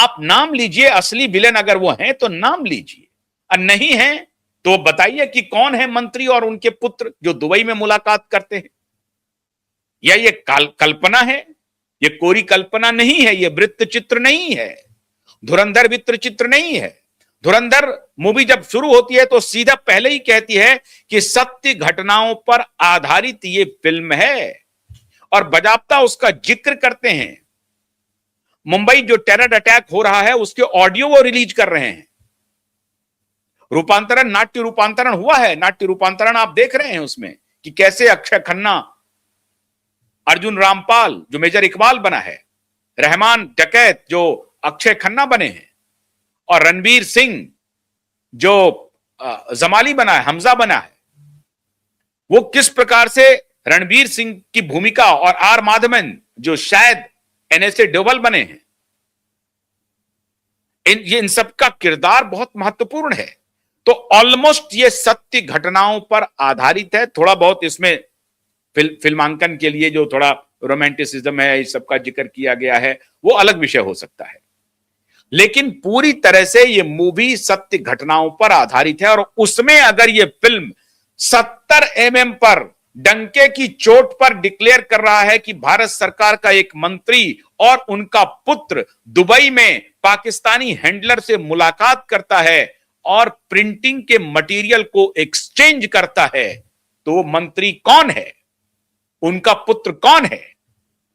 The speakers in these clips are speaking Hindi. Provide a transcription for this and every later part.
आप नाम लीजिए, असली विलेन अगर वो हैं तो नाम लीजिए, और नहीं है तो बताइए कि कौन है मंत्री और उनके पुत्र जो दुबई में मुलाकात करते हैं। या ये कल्पना है? ये कोरी कल्पना नहीं है, ये वृत्त चित्र नहीं है, धुरंधर वृत्त चित्र नहीं है। धुरंधर मूवी जब शुरू होती है तो सीधा पहले ही कहती है कि सत्य घटनाओं पर आधारित ये फिल्म है, और बजाबता उसका जिक्र करते हैं। मुंबई जो टेरर अटैक हो रहा है उसके ऑडियो वो रिलीज कर रहे हैं। रूपांतरण, नाट्य रूपांतरण हुआ है, नाट्य रूपांतरण आप देख रहे हैं उसमें कि कैसे अक्षय खन्ना, अर्जुन रामपाल जो मेजर इकबाल बना है, रहमान डकैत जो अक्षय खन्ना बने हैं, और रणवीर सिंह जो जमाली बना है, हमजा बना है, वो किस प्रकार से रणवीर सिंह की भूमिका, और आर माधवन जो शायद एनएसए डोवल बने हैं, इन सबका किरदार बहुत महत्वपूर्ण है। तो ऑलमोस्ट ये सत्य घटनाओं पर आधारित है। थोड़ा बहुत इसमें फिल्मांकन के लिए जो थोड़ा रोमांटिसिज्म है, इस सबका जिक्र किया गया है, वो अलग विषय हो सकता है, लेकिन पूरी तरह से ये मूवी सत्य घटनाओं पर आधारित है। और उसमें अगर ये फिल्म 70 mm पर डंके की चोट पर डिक्लेयर कर रहा है कि भारत सरकार का एक मंत्री और उनका पुत्र दुबई में पाकिस्तानी हैंडलर से मुलाकात करता है और प्रिंटिंग के मटेरियल को एक्सचेंज करता है, तो वो मंत्री कौन है, उनका पुत्र कौन है?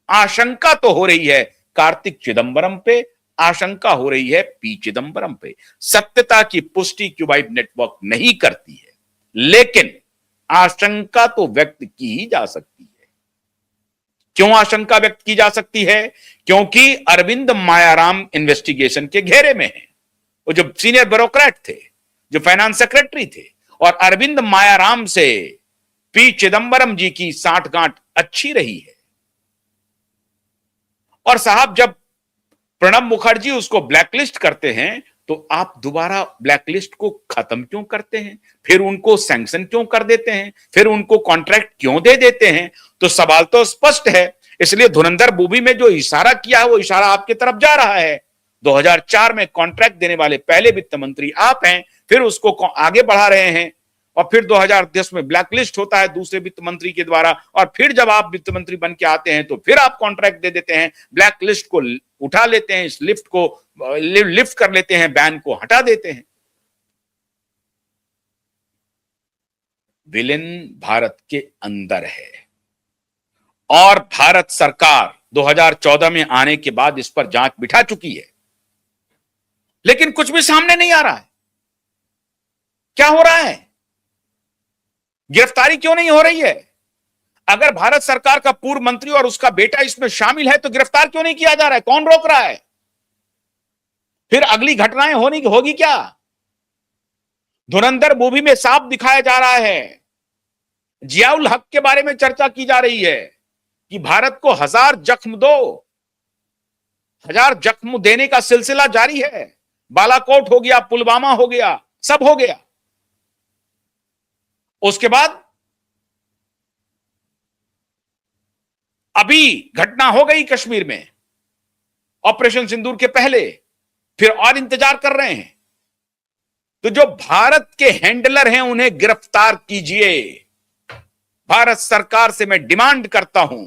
आशंका तो हो रही है कार्तिक चिदंबरम पे, आशंका हो रही है पी चिदंबरम पे। सत्यता की पुष्टि क्यूबाइड नेटवर्क नहीं करती है, लेकिन आशंका तो व्यक्त की ही जा सकती है। क्यों आशंका व्यक्त की जा सकती है? क्योंकि अरविंद मायाराम इन्वेस्टिगेशन के घेरे में है। वो जो सीनियर ब्यूरोक्रेट थे, जो फाइनेंस सेक्रेटरी थे, और अरविंद मायाराम से पी चिदंबरम जी की साठगांठ अच्छी रही है। और साहब जब प्रणब मुखर्जी उसको ब्लैकलिस्ट करते हैं तो आप दोबारा ब्लैकलिस्ट को खत्म क्यों करते हैं? फिर उनको सैंक्शन क्यों कर देते हैं? फिर उनको कॉन्ट्रैक्ट क्यों दे देते हैं? तो सवाल तो स्पष्ट है। इसलिए धुरंधर मूवी में जो इशारा किया है वो इशारा आपकी तरफ जा रहा है। 2004 में कॉन्ट्रैक्ट देने वाले पहले वित्त मंत्री आप हैं, फिर उसको आगे बढ़ा रहे हैं, और फिर 2010 में ब्लैकलिस्ट होता है दूसरे वित्त मंत्री के द्वारा, और फिर जब आप वित्त मंत्री बन के आते हैं तो फिर आप कॉन्ट्रैक्ट दे देते हैं, ब्लैकलिस्ट को उठा लेते हैं, इस लिफ्ट को लिफ्ट कर लेते हैं, बैन को हटा देते हैं। विलेन भारत के अंदर है, और भारत सरकार 2014 में आने के बाद इस पर जांच बिठा चुकी है, लेकिन कुछ भी सामने नहीं आ रहा है। क्या हो रहा है? गिरफ्तारी क्यों नहीं हो रही है? अगर भारत सरकार का पूर्व मंत्री और उसका बेटा इसमें शामिल है तो गिरफ्तार क्यों नहीं किया जा रहा है? कौन रोक रहा है? फिर अगली घटनाएं होगी क्या? धुरंधर मूवी में साफ दिखाया जा रहा है, जियाउल हक के बारे में चर्चा की जा रही है कि भारत को 1000 जख्म दो, 1000 जख्म देने का सिलसिला जारी है। बालाकोट हो गया, पुलवामा हो गया, सब हो गया। उसके बाद अभी घटना हो गई कश्मीर में, ऑपरेशन सिंदूर के पहले, फिर और इंतजार कर रहे हैं। तो जो भारत के हैंडलर हैं उन्हें गिरफ्तार कीजिए। भारत सरकार से मैं डिमांड करता हूं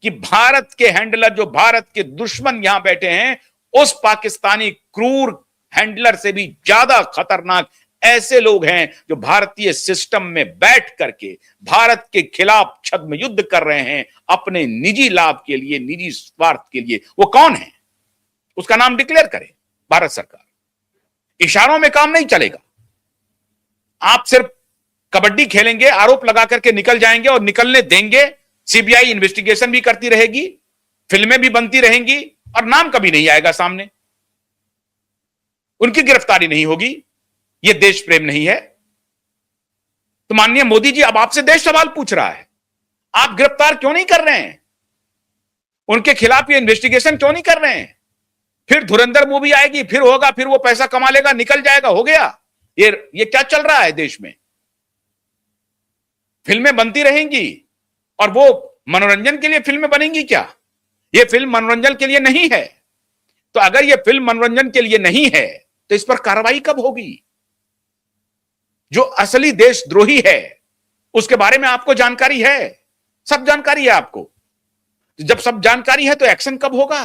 कि भारत के हैंडलर, जो भारत के दुश्मन यहां बैठे हैं, उस पाकिस्तानी क्रूर हैंडलर से भी ज्यादा खतरनाक ऐसे लोग हैं जो भारतीय सिस्टम में बैठ करके भारत के खिलाफ छद्म युद्ध कर रहे हैं अपने निजी लाभ के लिए, निजी स्वार्थ के लिए। वो कौन है? उसका नाम डिक्लेयर करे भारत सरकार। इशारों में काम नहीं चलेगा। आप सिर्फ कबड्डी खेलेंगे, आरोप लगा करके निकल जाएंगे और निकलने देंगे। सीबीआई इन्वेस्टिगेशन भी करती रहेगी, फिल्में भी बनती रहेंगी, और नाम कभी नहीं आएगा सामने, उनकी गिरफ्तारी नहीं होगी। यह देश प्रेम नहीं है। तो माननीय मोदी जी, अब आपसे देश सवाल पूछ रहा है, आप गिरफ्तार क्यों नहीं कर रहे हैं? उनके खिलाफ ये इन्वेस्टिगेशन क्यों नहीं कर रहे हैं? फिर धुरंधर मूवी आएगी, फिर होगा, फिर वो पैसा कमा लेगा, निकल जाएगा, हो गया। ये क्या चल रहा है देश में? फिल्में बनती रहेंगी, और वो मनोरंजन के लिए फिल्में बनेंगी क्या? ये फिल्म मनोरंजन के लिए नहीं है। तो अगर यह फिल्म मनोरंजन के लिए नहीं है तो इस पर कार्रवाई कब होगी? जो असली देशद्रोही है उसके बारे में आपको जानकारी है, सब जानकारी है आपको। जब सब जानकारी है तो एक्शन कब होगा?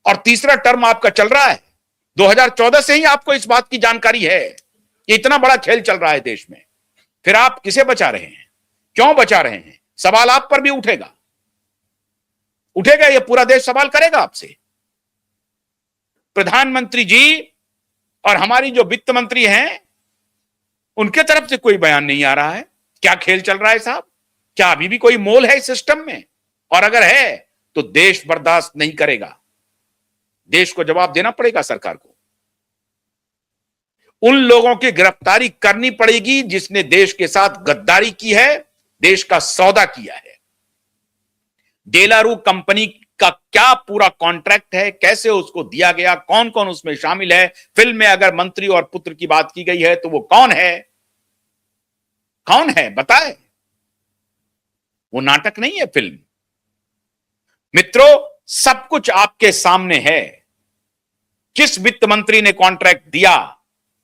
और तीसरा टर्म आपका चल रहा है, 2014 से ही आपको इस बात की जानकारी है कि इतना बड़ा खेल चल रहा है देश में। फिर आप किसे बचा रहे हैं, क्यों बचा रहे हैं? सवाल आप पर भी उठेगा, उठेगा, यह पूरा देश सवाल करेगा आपसे। प्रधानमंत्री जी और हमारी जो वित्त मंत्री हैं, उनके तरफ से कोई बयान नहीं आ रहा है। क्या खेल चल रहा है साहब? क्या अभी भी कोई मोल है इस सिस्टम में? और अगर है तो देश बर्दाश्त नहीं करेगा, देश को जवाब देना पड़ेगा सरकार को। उन लोगों की गिरफ्तारी करनी पड़ेगी जिसने देश के साथ गद्दारी की है, देश का सौदा किया है। डेलारू कंपनी का क्या पूरा कॉन्ट्रैक्ट है, कैसे उसको दिया गया, कौन कौन उसमें शामिल है? फिल्म में अगर मंत्री और पुत्र की बात की गई है तो वो कौन है? कौन है बताए? वो नाटक नहीं है, फिल्म। मित्रों, सब कुछ आपके सामने है। किस वित्त मंत्री ने कॉन्ट्रैक्ट दिया,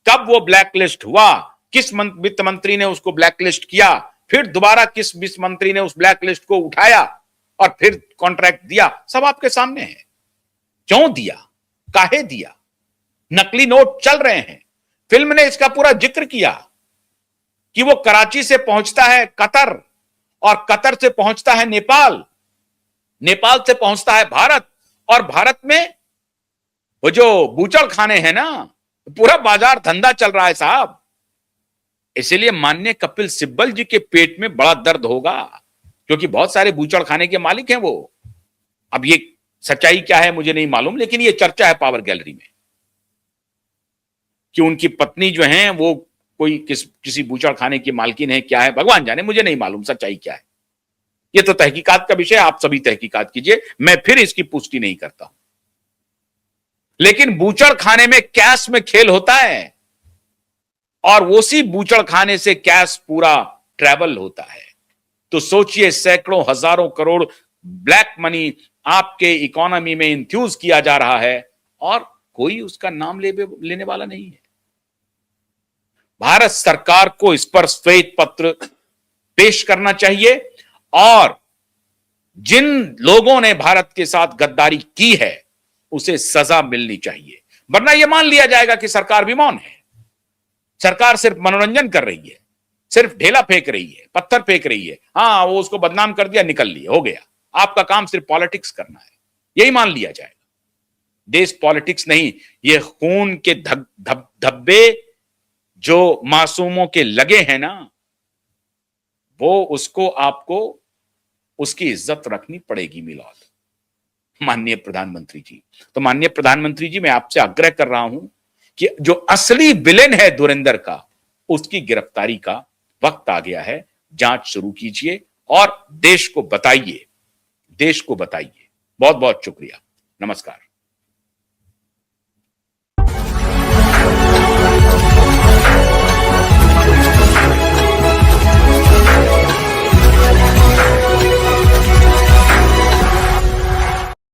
कब वो ब्लैकलिस्ट हुआ, किस वित्त मंत्री ने उसको ब्लैकलिस्ट किया, फिर दोबारा किस वित्त मंत्री ने उस ब्लैकलिस्ट को उठाया और फिर कॉन्ट्रैक्ट दिया, सब आपके सामने है। क्यों दिया, काहे दिया? नकली नोट चल रहे हैं। फिल्म ने इसका पूरा जिक्र किया कि वो कराची से पहुंचता है कतर, और कतर से पहुंचता है नेपाल, नेपाल से पहुंचता है भारत, और भारत में वो जो बूचड़ खाने हैं ना, पूरा बाजार धंधा चल रहा है साहब। इसलिए माननीय कपिल सिब्बल जी के पेट में बड़ा दर्द होगा, क्योंकि बहुत सारे बूचड़ खाने के मालिक हैं वो। अब ये सच्चाई क्या है मुझे नहीं मालूम, लेकिन ये चर्चा है पावर गैलरी में कि उनकी पत्नी जो है वो कोई किसी बूचड़ खाने की मालकिन है, क्या है भगवान जाने, मुझे नहीं मालूम सच्चाई क्या है। ये तो तहकीकात का विषय, आप सभी तहकीकात कीजिए, मैं फिर इसकी पुष्टि नहीं करता हूं। लेकिन बूचड़ खाने में कैश में खेल होता है, और उसी बूचड़ खाने से कैश पूरा ट्रैवल होता है। तो सोचिए, सैकड़ों हजारों करोड़ ब्लैक मनी आपके इकोनॉमी में इंफ्यूज किया जा रहा है और कोई उसका नाम लेने वाला नहीं है। भारत सरकार को इस पर श्वेत पत्र पेश करना चाहिए, और जिन लोगों ने भारत के साथ गद्दारी की है उसे सजा मिलनी चाहिए, वरना यह मान लिया जाएगा कि सरकार भी मौन है, सरकार सिर्फ मनोरंजन कर रही है, सिर्फ ढेला फेंक रही है, पत्थर फेंक रही है। हाँ, वो उसको बदनाम कर दिया, निकल लिया, हो गया, आपका काम सिर्फ पॉलिटिक्स करना है, यही मान लिया जाएगा। देश पॉलिटिक्स नहीं, ये खून के धब्बे जो मासूमों के लगे हैं ना, वो उसको आपको उसकी इज्जत रखनी पड़ेगी मिलौद, माननीय प्रधानमंत्री जी। तो माननीय प्रधानमंत्री जी, मैं आपसे आग्रह कर रहा हूं कि जो असली विलेन है धुरंधर का, उसकी गिरफ्तारी का वक्त आ गया है। जांच शुरू कीजिए और देश को बताइए, देश को बताइए। बहुत बहुत शुक्रिया, नमस्कार।